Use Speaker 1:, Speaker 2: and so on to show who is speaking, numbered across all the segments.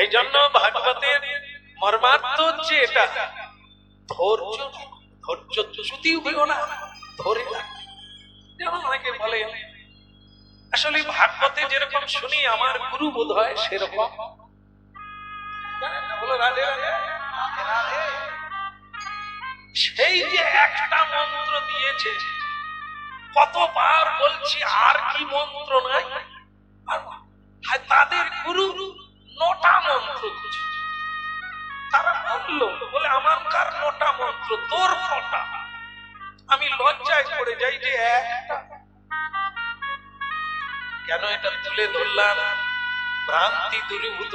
Speaker 1: এই জন্য ভাগবতের মর্মার্থ হচ্ছে এটা, ধৈর্য ধৈর্য চ্যুতি হইও না, ধরে রাখো। যেমন অনেকে বলে আসলে ভাগবতে যেরকম শুনি আমার গুরু বোধ হয় সেরকম, বলো রাধে রাধে। সেই যে একটা মন্ত্র দিয়েছে, কতবার বলছি আর কি মন্ত্র নাই, আর তাদের গুরু 9টা মন্ত্র দিয়েছে। তারা বললো বলে আমার কার 9টা মন্ত্র, তোর কটা? আমি লজ্জায় পড়ে যাই যে একটা। কেন এটা তুলে ধরলাম? ভ্রান্তি দূরীভূত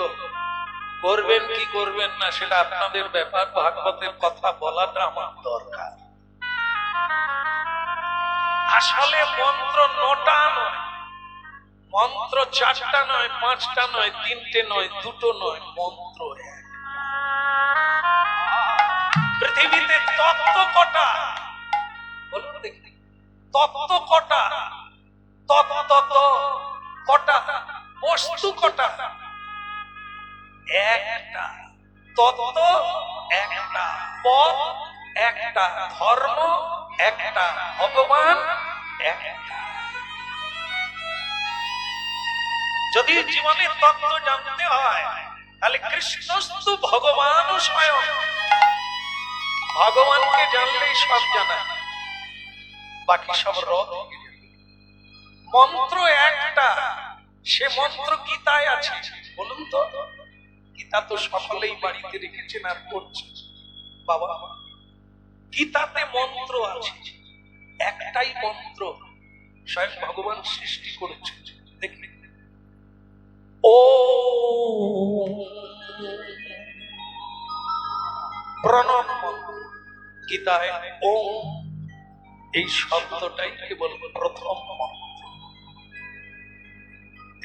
Speaker 1: করবেন কি করবেন না সেটা আপনাদের ব্যাপার, ভাগবতের কথা বলাটা আমার দরকার। আসলে মন্ত্র 9টা নয়, মন্ত্র 4টা নয়, 5টা নয়, 3টে নয়, 2টো নয়, মন্ত্র এক। পৃথিবীতে তত্ত্ব কটা বলুন দেখি, তত্ত্ব কটা? তত্ত্ব কটা? বস্তু কটা? একটা। তত্ত্ব একটা, পদ একটা, ধর্ম একটা, ভগবান একটা। যদি জীবনের তত্ত্ব জানতে হয় তাহলে কৃষ্ণস্তু ভগবান স্বয়ং, ভগবানকে জানলেই সব জানা, বাকি সব রদ। মন্ত্র একটা, সে মন্ত্র গীতায় আছে। বলুন তো, গীতা তো সকলেই বাড়িতে রেখেছেন আর পড়ছেন। বাবা, গীতাতে মন্ত্র আছে, একটাই মন্ত্র স্বয়ং ভগবান সৃষ্টি করেছেন। দেখলেন, ও প্রণব মন্ত্র গীতায় ওম, এই শব্দটাই কেবল প্রথম মন্ত্র।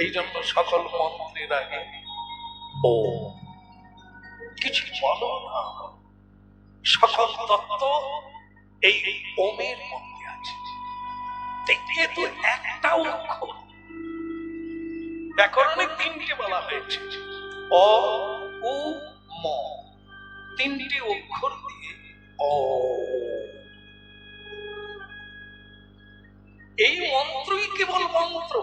Speaker 1: এই জন্য সকল মন্ত্রের আগে ও কিছু বলো না, সকল তত্ত্ব এই ওমের মধ্যে আছে। দেখতে তো একটা অক্ষর, ব্যাকরণে 3টে বলা হয়েছে, অ উ ম, 3টে অক্ষর দিয়ে অ। এই মন্ত্রই কেবল মন্ত্র,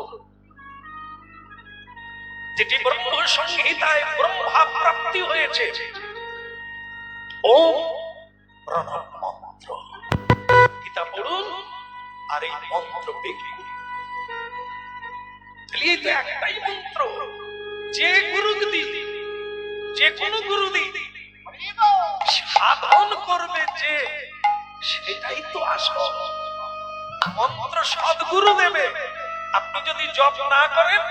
Speaker 1: যেটি ব্রহ্ম সংহিতায় ব্রহ্মা প্রাপ্তি হয়েছে। ওম প্রণব মন্ত্র, গীতা পড়ুন আর এই মন্ত্র পেয়ে একটাই মন্ত্র। যে গুরু দিই, যে কোনো গুরু দিই, সাধন করবে যে সেটাই তো আসল মন্ত্র। সদ্গুরু দেবে, আপনি যদি জপ না করেন,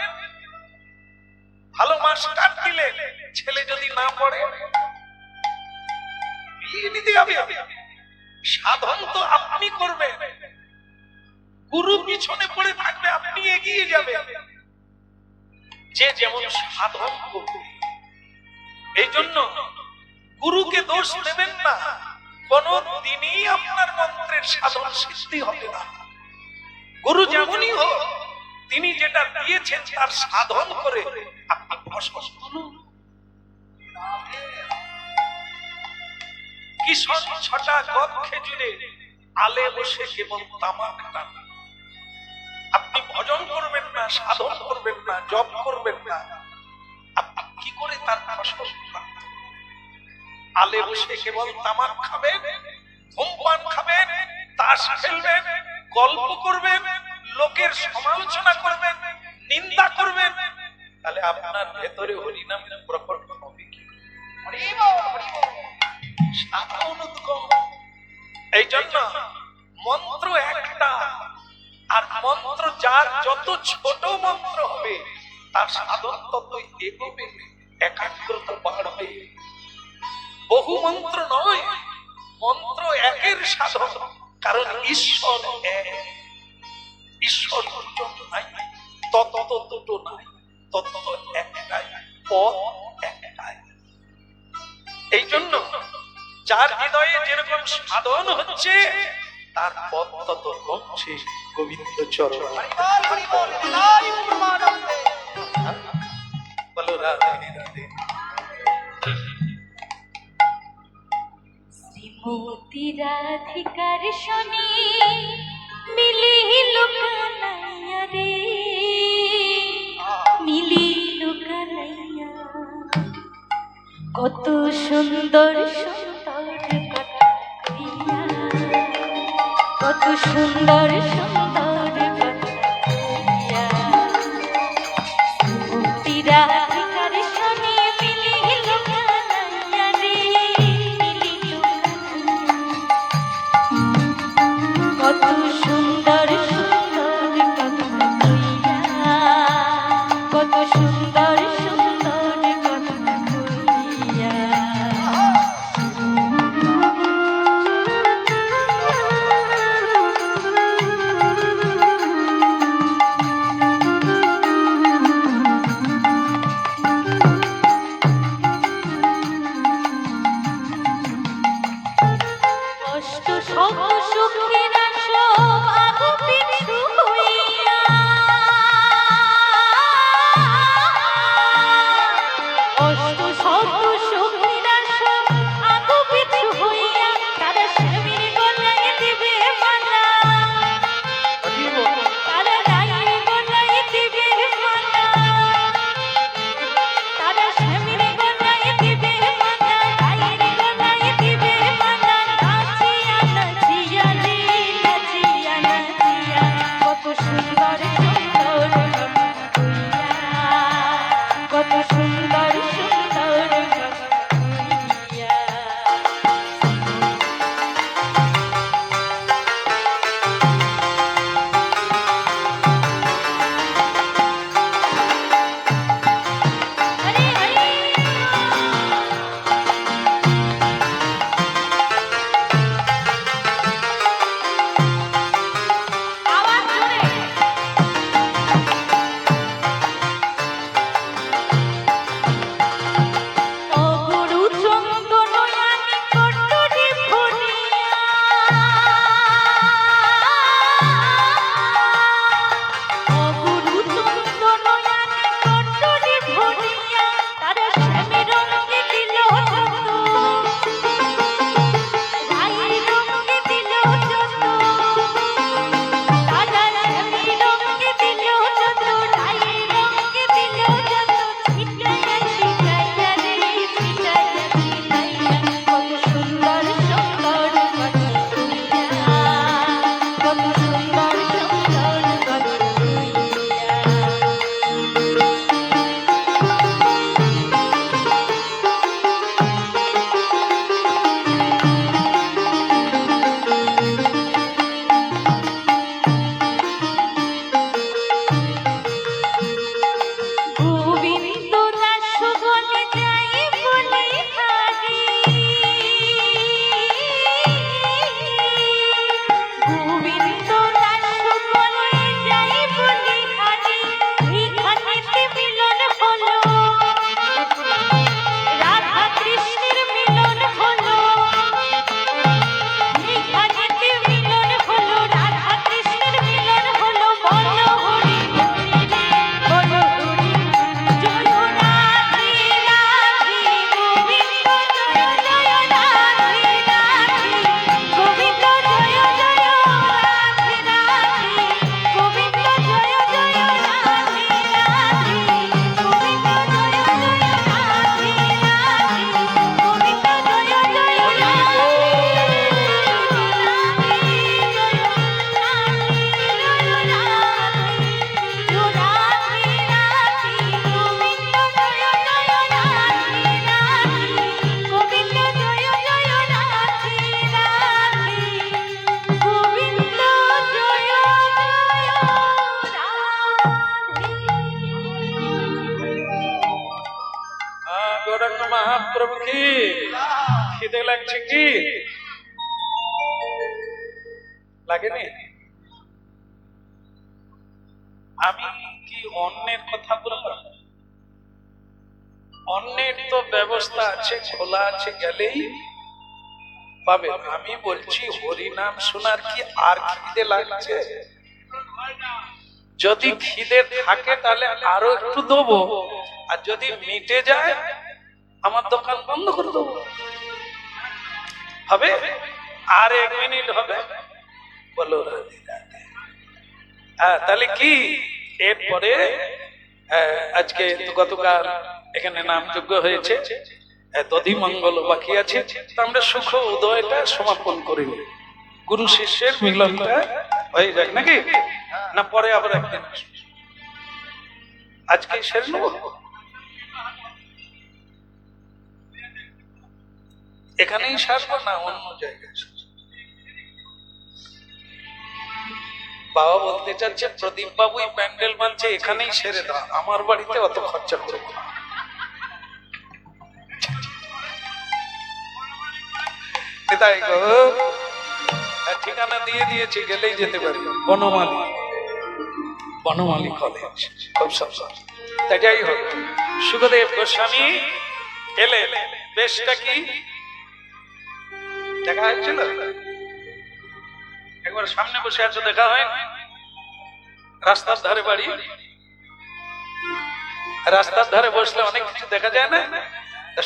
Speaker 1: ভালো মাস্টার দিলে ছেলে যদি না পড়ে, সাধন তো আপনি করবেন, গুরু পিছনে পড়ে থাকবে, আপনি এগিয়ে যাবে। যে যেমন সাধন করবে, এই জন্য গুরুকে দোষ দেবেন না, কোন দিনই আপনার মন্ত্রের সাধন সিদ্ধি হবে না। গুরু যেমনই হোক, তিনি যেটা দিয়েছেন তার সাধন করে আপনি ফসল তুলুন। কিষণ 6টা গদ খেজুরে আলে বসে কেবল তামাক টান। আপনি ভজন করবেন না, সাধন করবেন না, জপ করবেন না, আপনি কি করে তার ফসল প্রাপ্ত? আলে বসে কেবল তামাক খাবেন, ধূমপান খাবেন, তাস খেলবেন, গল্প করবেন, লোকের সমালোচনা করবেন, নিন্দা করবেন, তাহলে আপনার ভেতরে হরিনাম প্রকট হবে কি? এই জন্য মন্ত্র একটা, আর মন্ত্র যার যত ছোট মন্ত্র হবে তার সাধন তত এগোবে, একাগ্রতা বাড়বে। বহু মন্ত্র নয়, মন্ত্র একের সাধন, কারণ ঈশ্বর এক। ঈশ্বর দুটো নাই, তত্ত্ব দুটো নাই, তত্ত্ব একটাই, পদ একটাই। এই জন্য যার হৃদয়ে যেরকম সাধন হচ্ছে তার পদ তত কমছে। গোবিন্দ চরণ বলো রাধে রাধে।
Speaker 2: মোতি রাধিকার শনি মিলিল কানাইয়া রে, মিলিল কানাইয়া। কত সুন্দর সুন্দর কথা কইয়া, কত সুন্দর সুন্দর কথা কইয়া। মোতি রাধিকার শনি মিলিল কানাইয়া রে, মিলিল কানাইয়া। কত সুন্দর সুন্দর কথা কইয়া, কত সুন্দর সুন্দর কথা কইয়া। কষ্ট সব সুখের সব আগু পিছু হইয়া, কষ্ট সব সুখের সব আগু পিছু হইয়া, তারা স্বামীর গলায় দিবে মালা, তারা রায়ের গলায় দিবে মালা, তারা স্বামীর গলায় দিবে মালা, রায়ের গলায় দিবে মালা। নাচিয়া নাচিয়া রে, নাচিয়া নাচিয়া, কত সুন্দর সুন্দর কথা কইয়া, কত সুন্দর সুন্দর কথা কইয়া। হরে হরে আওয়াজ জোরে। অগুরু চন্দনয়ানি কটরি ভরিয়া, অগুরু চন্দনয়ানি কটরি ভরিয়া, তারা শ্যামের রঙে দিল যত, রায়ের রঙে দিল যত, তারা শ্যামের রঙে দিল যত, রায়ের রঙে দিল যত। ছিটাইয়া ছিটাইয়া রে, ছিটাইয়া ছিটাইয়া, কত সুন্দর সুন্দর কথা কইয়া, কত সুন্দর সুন্দর কথা কইয়া। গোবিন্দ দাস বলে যাই বলি হারি, গোবিন্দ দাস বলে যাই বলি হারি। এইখানেতে মিলন হলো, রাধা কৃষ্ণের মিলন হলো, এইখানেতে মিলন হলো, রাধা কৃষ্ণের মিলন হলো। বলো হরি হরি রে, বলো হরি জয় রাধে রাধে, গোবিন্দ জয় জয় রাধে রাধে, গোবিন্দ জয় জয় রাধে রাধে, গোবিন্দ জয় জয় রাধে রাধে, গোবিন্দ জয় জয় রাধে
Speaker 1: গৌরাঙ্গ মহাপ্রভু কি খিদে লাগছে কি লাগেনি? আমি কি অন্যের কথা বললাম? অন্যের তো ব্যবস্থা আছে, খোলা আছে, গেলেই পাবে। আমি বলছি হরিনাম শোনার কি আর খিদে লাগছে? যদি খিদে থাকে তাহলে আরো একটু দেবো, আর যদি মিটে যায় আমার দোকান বন্ধ করে দেবো। হবে আর 1 মিনিট হবে, বলো রাধে রাধে। হ্যাঁ, তাহলে কি এরপরে আজকে তো গতকাল এখানে নামযজ্ঞ হয়েছে, দধি মঙ্গল বাকি আছে, তো আমরা সুখ উদয়টা সমাপন করি, গুরু শিষ্যের মিলনটা হয়ে যাক নাকি, না পরে আবার একদিন আজকে সেরে নেব। এখানেই সারবো না অন্য জায়গায়? বাবা বলতে চাচ্ছে প্রদীপ বাবুই প্যান্ডেল বানছে, এখানেই সেরে দাও, আমার বাড়িতে অত খরচা করবো না। তাই গো, ঠিকানা দিয়ে দিয়েছি, গেলেই যেতে পারি। বনমালী কলেজ, খুব সব। তাই যাই হোক, সুখদেব গোস্বামী এলে, বেশটা কি দেখা হয়েছিল? একবার সামনে বসে আছো, দেখা হয় না? রাস্তার ধারে বাড়ি, রাস্তার ধারে বসলে অনেক কিছু দেখা যায় না?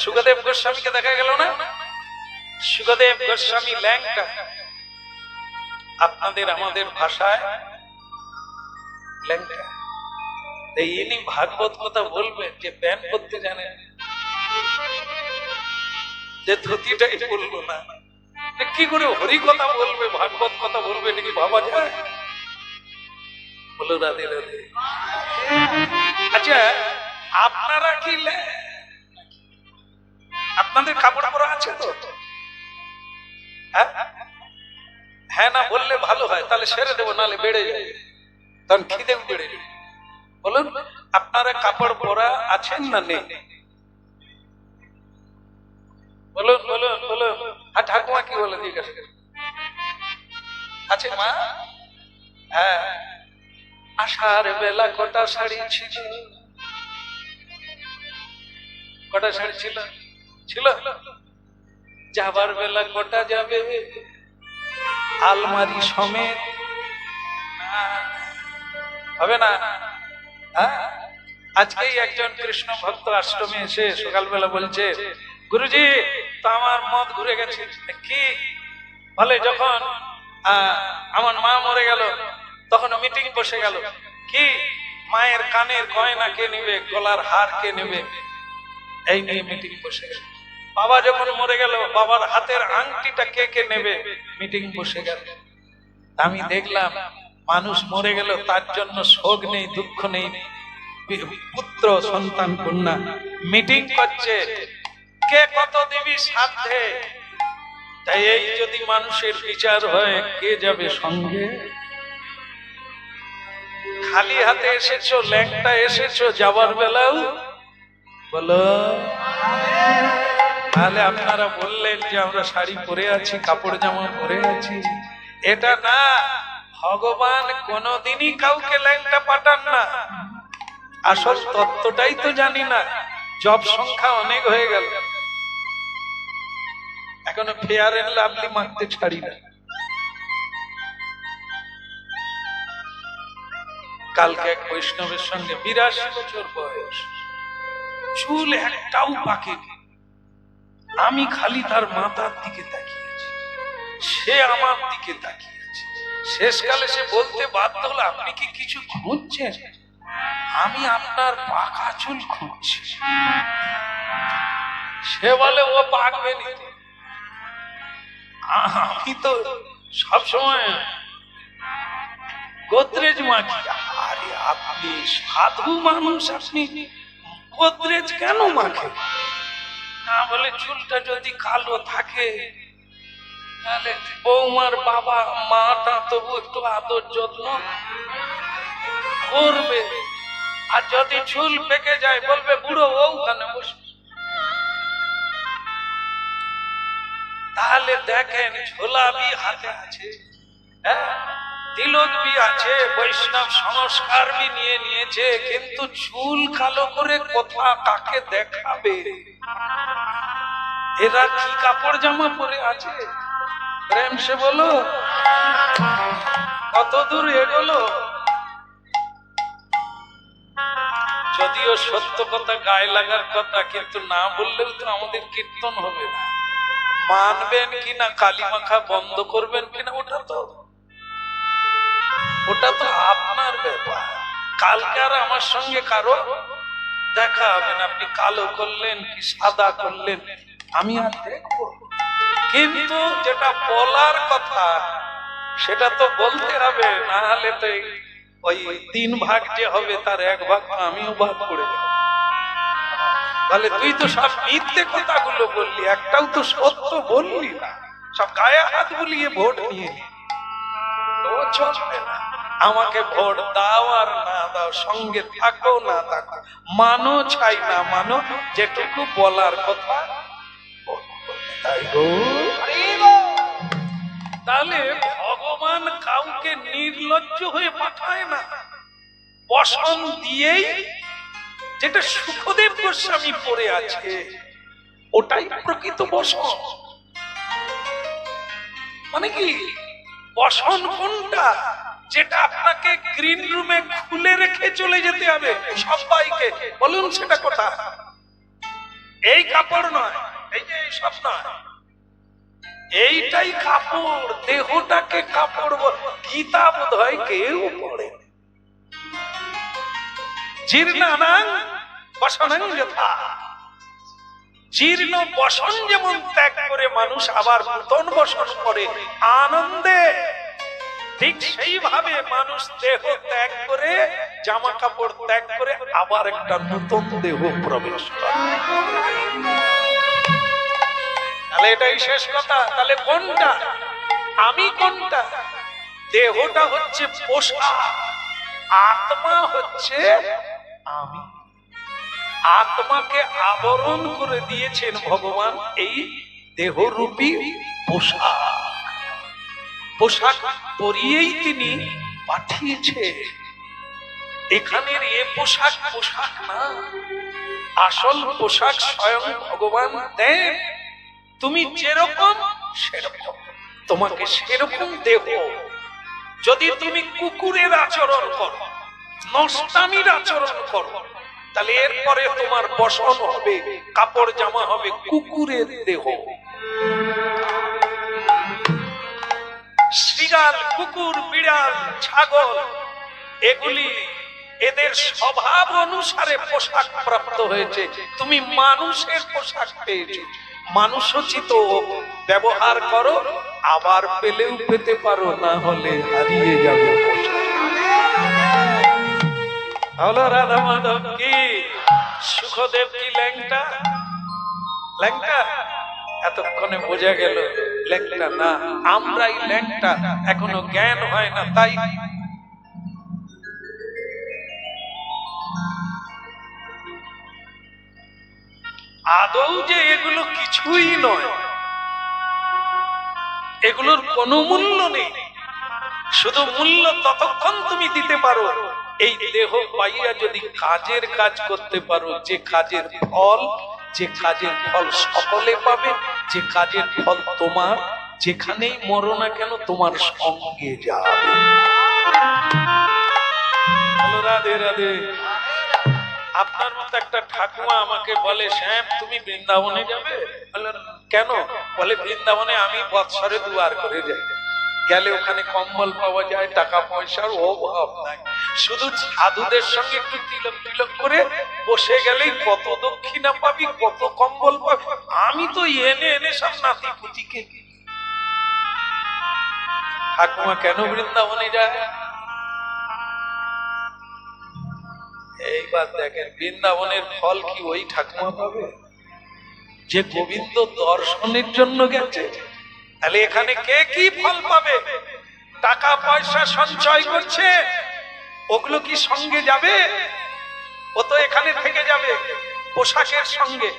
Speaker 1: সুখদেব গোস্বামীকে দেখা গেল না? সুখদেব গোস্বামী ল্যাংটা, আপনাদের আমাদের ভাষায় ল্যাংটা। ইনি ভাগবত কথা বলবেন যে প্যান্ট পরতে জানেন, যে ধুতিটাই বললো না, কি করে হরি কথা বলবে, ভাগবত কথা বলবে, নাকি ভাবা যায়? বলো রাধে রাধে। আচ্ছা, আপনারা কি আপনাদের কাপড় পরা আছে তো? হ্যাঁ না বললে ভালো হয়, তাহলে সেরে দেবো, নাহলে বেড়ে যায়, তখন খিদেও বেড়ে যায়। বলুন, আপনারা কাপড় পরা আছেন না নেই? বলুন বলুন বলুন। আর ঠাকুমা কি বলে জিজ্ঞাসা করে? আছে মা? হ্যাঁ। আসার বেলা কটা শাড়ি ছিল? কটা শাড়ি ছিল? ছিল। যাবার বেলা কটা যাবে? আলমারি সমেত হবে না? হ্যাঁ, আজকেই একজন কৃষ্ণ ভক্ত আশ্রমে এসে সকালবেলা বলছে, গুরুজি তো আমার মত ঘুরে গেছে। কি বলে? যখন আমার মা মরে গেল তখন মিটিং বসে গেল, কি মায়ের কানের গয়না কে নেবে, গলার হার কে নেবে, এই নিয়ে মিটিং বসে গেল। বাবা যখন মরে গেল, বাবার হাতের আংটিটা কে কে নেবে, মিটিং বসে গেল। আমি দেখলাম মানুষ মরে গেল, তার জন্য শোক নেই, দুঃখ নেই, পুত্র সন্তান কন্যা মিটিং করছে, কে কত দিবি সাধ্যে। তাই এই যদি মানুষের বিচার হয়, কে যাবে সঙ্গে? খালি হাতে এসেছো, ল্যাংটা এসেছো, যাবার বেলাও বলো। তাহলে আপনারা বললেন যে আমরা শাড়ি পরে আছি, কাপড় জামা পরে আছি, এটা না। ভগবান কোনদিনই কাউকে ল্যাংটা পাঠান না। আসল তত্ত্বটাই তো জানি না, জব সংখ্যা অনেক হয়ে গেল, এখনো ফেয়ার এন্ড লাভলি মাখতে ছাড়ি না। কালকে এক বৈষ্ণবের সঙ্গে 82 বছর বয়স, চুল একটাও পাকেনি, আমি খালি তার মাথার দিকে তাকিয়েছি, সে আমার দিকে তাকিয়েছে। শেষকালে সে বলতে বাধ্য হলো, আপনি কি কিছু খুঁজছেন? আমি আপনার পাকা চুল খুঁজছি। সে বলে ও পাকবে নি। আমি তো সবসময় গোদরেজ মাখি। আরে আপনি সাধু মানুষ, আপনি গোদরেজ কেন মাখে? না বলে চুলটা যদি কালো থাকে তাহলে বৌমার বাবা মাটা তবু একটু আদর যত্ন করবে, আর যদি চুল পেকে যায় বলবে বুড়ো ওখানে বসে। তাহলে দেখেন, ঝোলাবি হাতে আছে, হ্যাঁ, তিলক বি আছে, বৈষ্ণব সংস্কার বি নিয়ে নিয়েছে, কিন্তু চুল কালো করে কোথা কাকে দেখাবে? এরা কি কাপড় জামা পরে আছে? প্রেম সে বলো, কত দূর এগোলো। যদিও সত্য কথা গায়ে লাগার কথা, কিন্তু না বললেও তো আমাদের কীর্তন হবে না। মানবেন কিনা, কালী মাখা বন্ধ করবেন কিনা, ওটা তো আপনার ব্যাপার। কালকে আর আমার সঙ্গে কারো দেখা হবে না, আপনি কালো করলেন কি সাদা করলেন আমি আর দেখবো, কিন্তু যেটা বলার কথা সেটা তো বলতে হবে, না হলে তো ওই 3 ভাগ যে হবে তার 1 ভাগ আমিও ভাগ করে দেব। তাহলে তুই তো সব মিথ্যে কথাগুলো বললি, একটাও তো সত্য বললি না, সব গায়ে হাত বুলিয়ে ভোট নিয়ে নি। ও চলবে না। আমাকে ভোট দাও আর না দাও, সঙ্গে থাকো না থাকো, মানো চাই না মানো, যেটুকু বলার কথা তাই গো। তাহলে ভগবান কাউকে নির্লজ্জ হয়ে পাঠায় না, বসন দিয়েই, যেটা সুখদেব গোস্বামী পড়ে আছে ওটাই প্রকৃত বসন। মানে কি বসন কোনটা, যেটা আপনাকে গ্রিন রুমে খুলে রেখে চলে যেতে হবে সবাইকে, বলুন সেটা কোথা? এই কাপড় নয়, এই যে সব নয়, এইটাই কাপড়, দেহটাকে কাপড় বল। গীতা বোধ হয় কেউ পড়ে। জীর্ণানাং বসনাং যথা, জীর্ণ বসন যেমন ত্যাগ করে মানুষ আবার নূতন বসন করে আনন্দে, ঠিক সেইভাবে মানুষ দেহ ত্যাগ করে, জামা কাপড় ত্যাগ করে আবার একটা নূতন দেহ প্রবেশ করে। তাহলে এটাই শেষ কথা। তাহলে কোনটা আমি, কোনটা? দেহটা হচ্ছে পোশাক, আত্মা হচ্ছে আমি। আত্মাকে আবরণ করে দিয়েছেন ভগবান এই দেহরূপী পোশাক, পোশাক পরিয়েই তিনি পাঠিয়েছে। এখানের এ পোশাক পোশাক না, আসল পোশাক স্বয়ং ভগবান দেন। তুমি যেরকম সেরকম, তোমাকে সেরকম দেহ। যদি তুমি কুকুরের আচরণ করো, নষ্টামির আচরণ করো, তাহলে এরপরে তোমার বসন হবে, কাপড় জামা হবে কুকুরের দেহ। শৃগাল, কুকুর, বিড়াল, ছাগল, এগুলি এদের স্বভাব অনুসারে পোশাক প্রাপ্ত হয়েছে। তুমি মানুষের পোশাক পেয়েছো, মানুষোচিত ব্যবহার করো, আবার পেলেও পেতে পারো, না হলে হারিয়ে যাবে পোশাক। হলো রাধা মাধব কি, সুখদেব কি ল্যাংটা? ল্যাংটা এতক্ষণে বোঝা গেল ল্যাংটা না, আমরাই ল্যাংটা, এখনো জ্ঞান হয় না। তাই আদৌ যে এগুলো কিছুই নয়, এগুলোর কোনো মূল্য নেই। শুধু মূল্য ততক্ষণ তুমি দিতে পারো এই দেহ পাইয়া যদি কাজের কাজ করতে পারো, যে কাজের ফল, যে কাজের ফল সকলে পাবে, যে কাজের ফল তোমার যেখানেই মরো না কেন তোমার সঙ্গে যাবে। রাধে রাধে। আপনার মতো একটা ঠাকুমা আমাকে বলে, শ্যাম তুমি বৃন্দাবনে যাবে? কেন? বলে বৃন্দাবনে আমি বৎসরে 2 বার করে যাই, গেলে ওখানে কম্বল পাওয়া যায়, টাকা পয়সার অভাব নাই, শুধু সাধুদের সঙ্গে একটু তিলক তিলক করে বসে গেলেই কত দক্ষিণা পাবি, কত কম্বল পাবি। আমি তো এনে এনে সব নাতি পুতিকে। ঠাকুমা কেন বৃন্দাবনে যায়? এইবার দেখেন বৃন্দাবনের ফল কি ওই ঠাকুমা পাবে যে গোবিন্দ দর্শনের জন্য গেছে? তাহলে এখানে কে কি ফল পাবে? টাকা পয়সা সঞ্চয় করছে, ওগুলো কি সঙ্গে যাবে? ও তো এখানে থেকে যাবে পোশাকের সঙ্গে।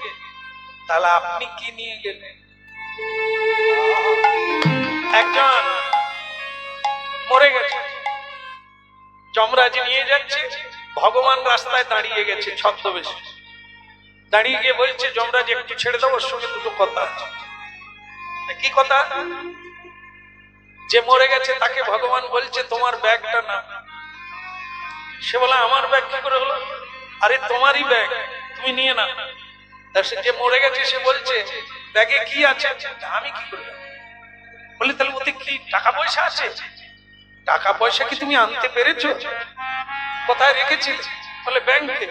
Speaker 1: তাহলে আপনি কি নিয়ে গেলেন? একজন মরে গেছে, যমরাজ নিয়ে যাচ্ছে, ভগবান রাস্তায় দাঁড়িয়ে গেছে ছদ্মবেশে, দাঁড়িয়ে গিয়ে বলছে যমরাজ একটু ছেড়ে দাও, ওর সঙ্গে 2টো কথা আছে। কি কথা? যে মরে গেছে তাকে ভগবান বলছে তোমার ব্যাগটা না। সে বলে আমার ব্যাগ কি করে হলো? আরে তোমারই ব্যাগ, তুমি নিয়ে না। যে মরে গেছে সে বলছে ব্যাগে কি আছে? আমি কি করলাম? বলে তাহলে ওতে কি টাকা পয়সা আছে? টাকা পয়সা কি তুমি আনতে পেরেছো? কোথায় রেখেছিলে? বলে ব্যাংকে।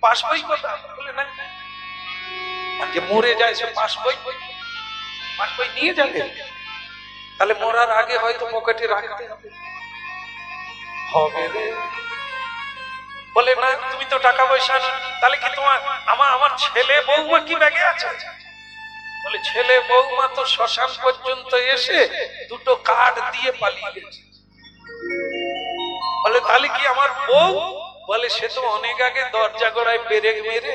Speaker 1: পাসবই কোথায়? বলে না, আর যে মরে যায় সে পাসবই নিয়ে যাবে। তাহলে মরার আগে হয়তো পকেটে রাখতে হবে। হবে রে। বলে না, তুমি তো টাকা পয়সা না, তাহলে কি তোমার আমার ছেলে বৌমা কি ব্যাগে আছে? বলে ছেলে বৌমা তো শ্মশান পর্যন্ত এসে দুটো কার্ড দিয়ে পালিয়ে গেছে। বলে তাহলে কি আমার বউ? বলে সে তো অনেক আগে দরজা গোড়ায় পেরেক মেরে,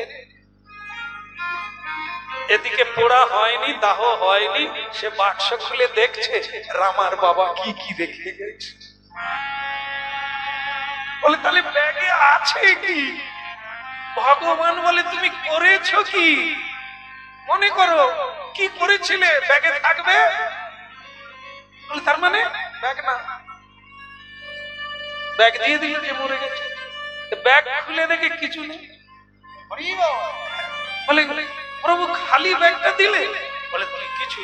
Speaker 1: এদিকে পোড়া হয়নি, দাহ হয়নি, সে বাক্স খুলে দেখছে রামার বাবা কি কি রেখে গেছে। বলে তাহলে ব্যাগে আছে কি? ভগবান বলে তুমি করেছো কি? মনে করো কি করেছিলে, ব্যাগে থাকবে। বলে তার মানে ব্যাগ না, ব্যাগ দিয়ে দিল যে মরে গেছে। ব্যাগ খুলে দেখে কিছু নেই। বলে প্রভু খালি ব্যাগটা দিলে? বলে তুই কিছু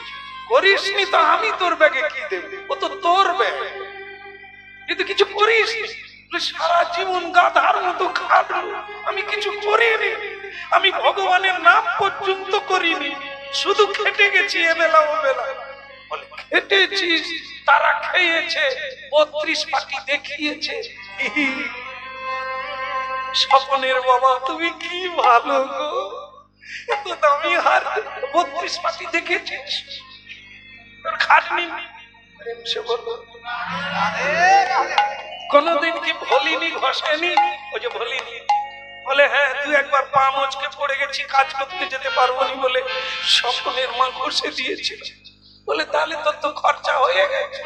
Speaker 1: করিসনি তো আমি তোর ব্যাগে কি দেব? ও তো তোর ব্যাগ, কিন্তু কিছু করিসনি। সারা জীবন গাধার মতো খাটলো, আমি কিছু করিনি, আমি ভগবানের নাম পর্যন্ত করিনি, শুধু খেটে গেছি এবেলা ওবেলা। বলে খেটেছিস, তারা খেয়েছে, 32 পাটি দেখিয়েছে। স্বপনের বাবা তুমি কি ভালো গো, এত দামি হার 32 পাটি দেখেছিস, তোর খাটনি সে বলল কোনদিন কি ভলিনি ঘষেনি? ওই যে ভলিনি। বলে হ্যাঁ, তুই একবার পা মচকে পড়ে গেছি, কাজ করতে যেতে পারবো নি বলে স্বপনের মা ঘষে দিয়েছিল। বলে তাহলে তোর তো খরচা হয়ে গেছে,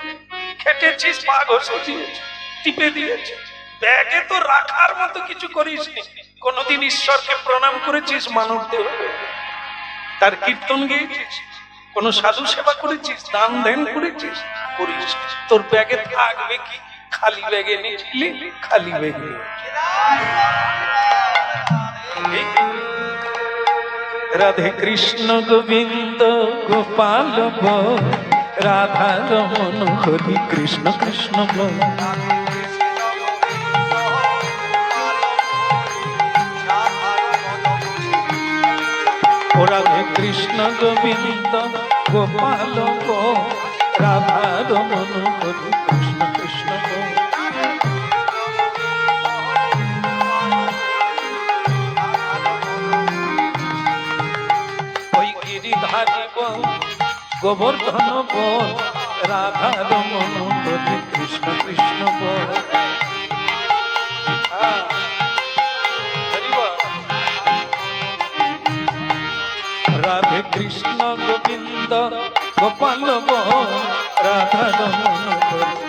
Speaker 1: খেটেছিস, পা ঘষে দিয়েছে, টিপে দিয়েছে, ব্যাগে তো রাখার মতো কিছু করিসনি। কোনদিন ঈশ্বরকে প্রণাম করেছিস মানব দেহ? তার কীর্তন গেয়েছিস? কোন সাধু সেবা করেছিস? দান ধ্যান করেছিস? করিস। তোর ব্যাগে থাকবে কি? খালি ব্যাগে নিয়েছিলি, খালি ব্যাগে। রাধে কৃষ্ণ গোবিন্দ গোপাল রাধা রমন হরি কৃষ্ণ কৃষ্ণ বল। রাধে কৃষ্ণ গোবিন্দ গোপাল রাধা রমন হরি কৃষ্ণ কৃষ্ণ বল। ওই গিরিধারী বল, গোবর্ধন বল, রাধা রমন হরি কৃষ্ণ কৃষ্ণ বল। রাধে কৃষ্ণ গোবিন্দ গোপাল রাধা রমন হরি।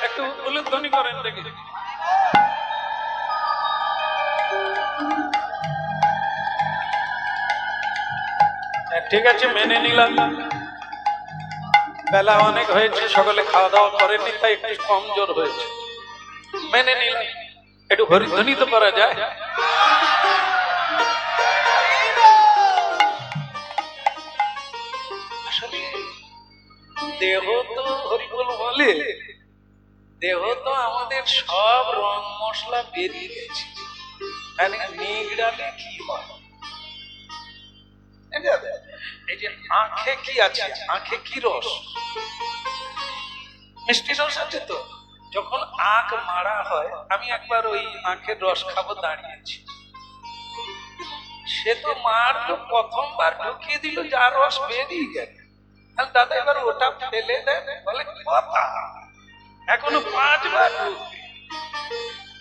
Speaker 1: একটু উলুধ্বনি করেন দেখি। ঠিক আছে, মেনে নিলাম, বেলা অনেক হয়েছে, সকালে খাওয়া দাওয়া করেনি, তাই একটু কম জোর হয়েছে, মেনে নিলাম। একটু হরিধ্বনি তো করা যায়। আসলে দেহ তো হরিবল বলে, দেহ তো আমাদের সব রং মশলা বেরিয়ে গেছে, নিগড়ালে কি হয়? এই যে আঁখে কি আছে, আঁখে কি রস? মিষ্টি রস আছে তো। যখন আঁখ মারা হয়, আমি একবার ওই আঁখের রস খাবো দাঁড়িয়েছি, সে তো মারলো, প্রথমবার ঢুকিয়ে দিল, যা রস বেরিয়ে গেল। দাদা এবার ওটা ফেলে দেন, বলে কথা এখনো 5 বার ঢুকবে।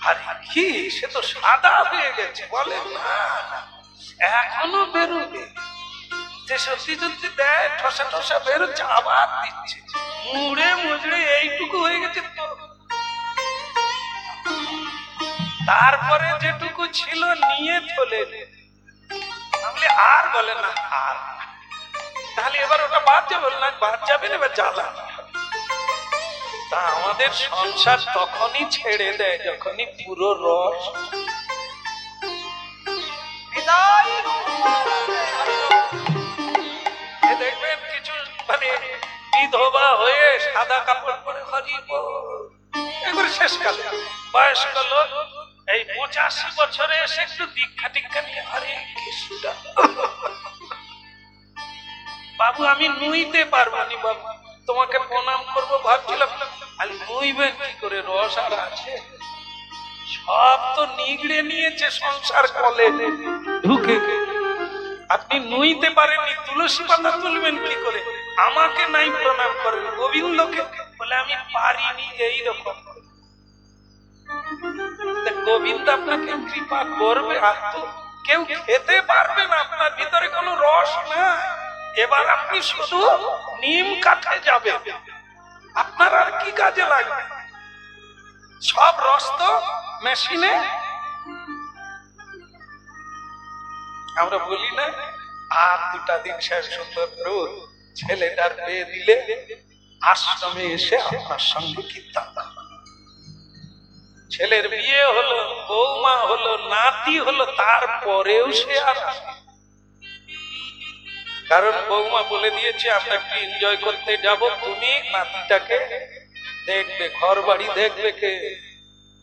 Speaker 1: আরে কি, সে তো সাদা হয়ে গেছে। বলে না, এখনো বেরোবে। সত্যি সত্যি দেয়, ঠসা ঠসা বেরোচ্ছে, আবার দিচ্ছে, মুড়ে মুজড়ে এইটুকু হয়ে গেছে। তারপরে যেটুকু ছিল নিয়ে চলে বলে আর বলে না আর, তাহলে এবার ওটা বাদ যাবে না, বাদ যাবে না, এবার জ্বালা। তা আমাদের সংসার তখনই ছেড়ে দেয় যখনই পুরো রস। দেখবেন কিছু মানে বিধবা হয়ে সাদা কাপড় পরে এগুলো শেষকালে বয়স্ক লোক এই 85 বছরে এসে একটু দীক্ষা টিক্ষা নিয়ে হরে কৃষ্ণ বাবু আমি নুইতে পারবো নি বাবু, তোমাকে প্রণাম করবো ভাবছিলাম, আর নুইবেন কি করে, রস আর আছে? সব তো নিগড়ে নিয়েছে সংসার কলে ঢুকে। আপনি নুইতে পারেননি, তুলসী পাতা তুলবেন কি করে? আমাকে নাই প্রণাম করেন, গোবিন্দকে বলে আমি পারিনি। এইরকম গোবিন্দ আপনাকে কৃপা করবে, আর তো কেউ খেতে পারবে না, আপনার ভিতরে কোনো রস না। এবার আপনি শুধু নিম কাঠে যাবে, আপনার আর কি কাজে লাগবে? সব রস তো মেশিনে। আমরা বলি না আর 2টা দিন শেষ সুন্দর রোদ, ছেলেটার বিয়ে দিলে আশ্রমে এসে আপনার সঙ্গে কীর্তন। ছেলের বিয়ে হলো, বৌমা হলো, নাতি হলো, তারপরেও সে আর আসে। কারণ বৌমা বলে দিয়েছে আমরা একটু এনজয় করতে যাব, তুমি নাতিটাকে দেখবে, ঘর বাড়ি দেখবে কে?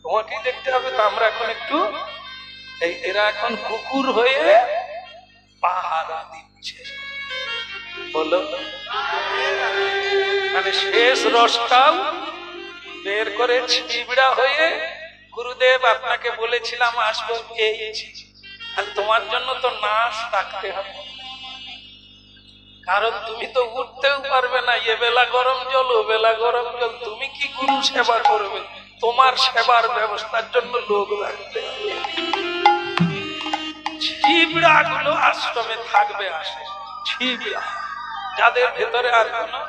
Speaker 1: তোমাকেই দেখতে হবে। তো আমরা এখন একটু এরা এখন কুকুর হয়ে পাহারা দিচ্ছে, বলো মানে শেষ রসটাও বের করে ছিবড়া হয়ে, গুরুদেব আপনাকে বলেছিলাম আসবো, পেয়েছি। আর তোমার জন্য তো নাশ রাখতে হবে, কারণ তুমি তো উঠতেও পারবে না, এ বেলা গরম জল ও বেলা গরম জল, তুমি কি গুরু সেবা করবে? তোমার সেবার ব্যবস্থার জন্য লোক লাগবে। ছিবড়া গুলো আশ্রমে থাকবে, আসে ছিবড়া যাদের ভেতরে আর কোনো।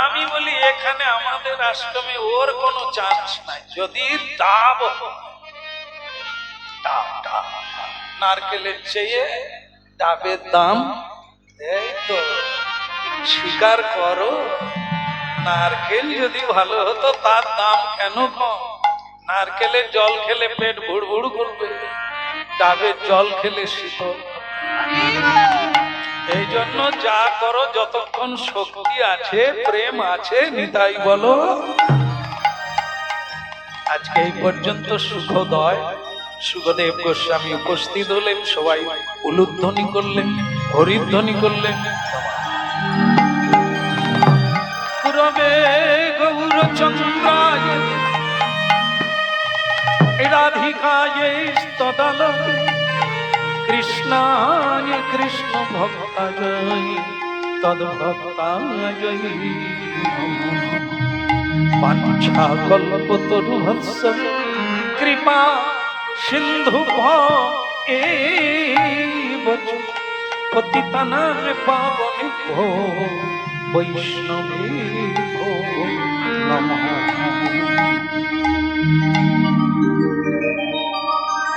Speaker 1: আমি বলি এখানে আমাদের আশ্রমে ওর কোনো চান্স নাই। যদি ডাব নারকেলের চেয়ে ডাবের দাম, এই তো স্বীকার করো, নারকেল যদি ভালো হতো তার দাম কেন কম? নারকেলের জল খেলে পেট ভুড় ভুড় করবে, ডাবের জল খেলে শীতল। এই জন্য যা করো, যতক্ষণ শক্তি আছে, প্রেম আছে, নিতাই বলো। আজকে এই পর্যন্ত সুখোদয় সুখদেব গোস্বামী উপস্থিত হলেন, সবাই উলুধ্বনি করলেন, হরিধ্বনি করলেন। গুরবে গৌরচন্দ্রায় রাধিকায় স্তদালয়ে কৃষ্ণায় কৃষ্ণ ভক্তায় তদ্ভক্তায় বাঞ্ছা কল্পতরুভৎস কৃপা সিন্ধু এব পতিতানাং পাবনেভ্যো বৈষ্ণবেভ্যো নমঃ।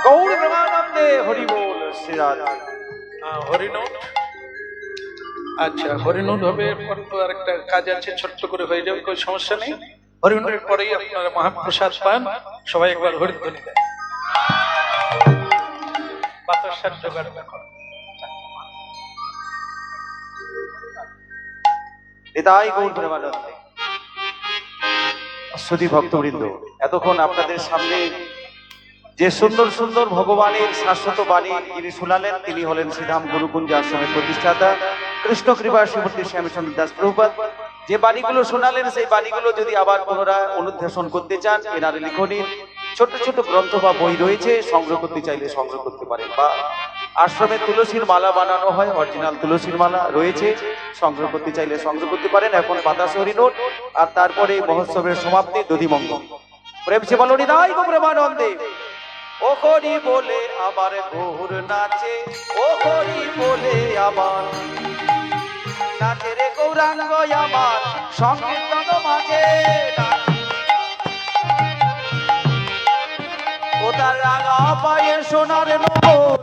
Speaker 3: গৌর প্রেমানন্দে হরি বল। শ্রী রাধে।
Speaker 1: হরিনোট, আচ্ছা হরিনোট হবে, এরপর তো আরেকটা কাজ আছে, ছোট্ট করে হয়ে যাবে, কোনো সমস্যা নেই। হরিনোটের পরেই আপনারা মহাপ্রসাদ পান, সবাই একবার হরিধ্বনি দেয়, বাতাসার জোগাড় দেখো।
Speaker 3: নিতাই গৌর প্রেমানন্দে। শ্রুতি ভক্তবৃন্দ, এতক্ষণ আপনাদের সামনে যে সুন্দর সুন্দর ভগবানের শাশ্বত বাণী যিনি শোনালেন, তিনি হলেন শ্রীধাম গুরুকুঞ্জ আশ্রমের প্রতিষ্ঠাতা কৃষ্ণ কৃপা শ্রীমূর্তি শ্যামচন্দ্র দাস প্রভুপাদ। যে বাণীগুলো শোনালেন, সেই বাণীগুলো যদি আবার পুনরায় অনুধ্যাসন করতে চান, এনার লিখনির ছোট ছোট গ্রন্থ বা বই রয়েছে, সংগ্রহ করতে চাইলে সংগ্রহ করতে পারেন, বা আশ্রমে তুলসীর মালা বানানো হয়, অরিজিনাল তুলসীর মালা রয়েছে, সংগ্রহ করতে চাইলে সংগ্রহ করতে পারেন। এখন বাতাস হরিনোট, আর তারপরে মহোৎসবের সমাপ্তি দধিমঙ্গল। প্রেম সে বলো নিতাই গো প্রেমানন্দে। ও হরি বলে আমার গৌর নাচে, ও হরি বলে আমার নাচে রে গৌরাঙ্গ আমার সংকীর্তন মাঝে নাচে। ও তার রাঙা পায়ে সোনার মোহর